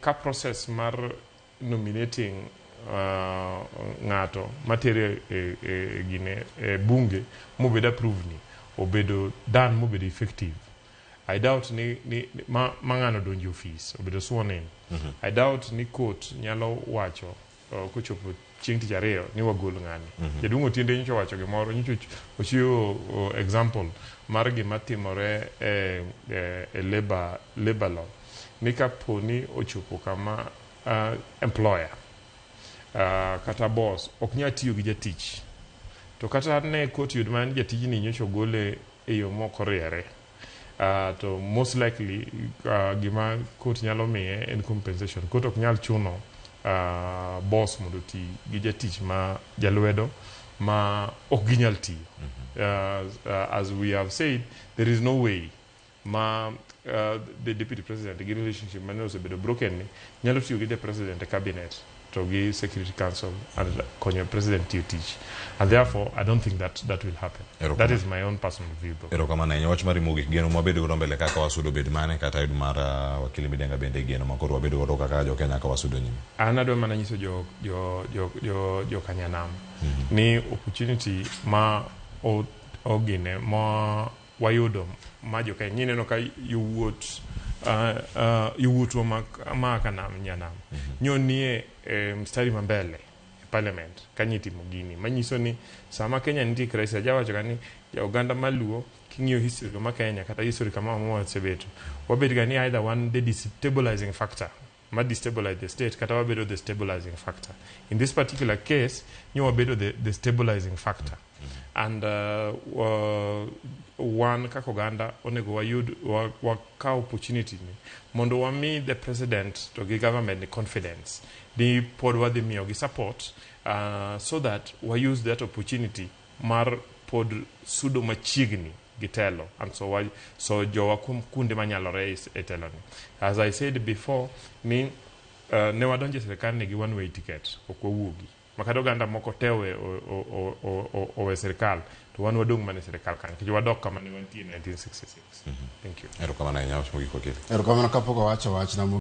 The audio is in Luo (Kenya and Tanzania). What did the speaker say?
ka process mar nominating ng'ato matere gine bunge mobedo approved ni obedo dan mobedo effective. I doubt ni mang'ano donji office obedo sworn in. I doubt ni court nyalo wacho kochopo chieng' tich ariyo ni wagol ng'ani. Jaduong' Otiende nyocha wacho gimoro, nyocha ochiwo example mar gima timore e labor law. Ni kapo ni ochopo kama employer kata boss ok nyal tiyo gi jatich, to kata ne court yud man jatijni nyocha ogole e yo mok oriere, to most likely gima court nyalo miye en compensation. Court ok nyal chuno boss mondo ti gi jatich ma jalwedo ma ok ginyal tiyo. As we have said, there is no way ma the deputy president gi relationship mane osebedo broken ni nyalo tiyo gi the president cabinet to gi security council and konyo president tiyo tich, and therefore I don't think that will happen. That is my own personal view. Ero kama na wach mari Ramogi geno mabedo godo mbele kaka wasudo bed mane kata yud mar wakili Midenga bende geno makoro wabedo godo kaka jo Kenya ka wasudo nyime. Anadwa mana nyiso jo Kanyanam ni opportunity ma ogine ma wayudo ma jo Kenya nyine no ka yuwuot ma kanam nyanam nyonie mstari mambele parliament kanyiti mugini manyiso ni sama Kenya nitie crisis. Jawacho gani ya Uganda maluo king'iyo history ma Kenya kata history kama mwa sebeto wabed gani either one the destabilizing factor ma destabilize the state kata wabedo the stabilizing factor. In this particular case nyo wabedo the stabilizing factor. And one kaka Uganda onego wayud waka opportunity ni mondo wami the president to give government the confidence ni pod wadhi miyo gi support so that we use that opportunity mar pod sudo machiegni gitelo, and so jowa kunde manyalore e telo ni. As I said before, ni ne wadonje serikal ni gi one way ticket ok wawuogi makado Uganda moko tewe o serikal to wan wadong mane serikal kan kiji wadok kama ne wantie 1966. Thank you. Ero kama na nyawo mogik wakili. Ero kama na kapoko wacho wach na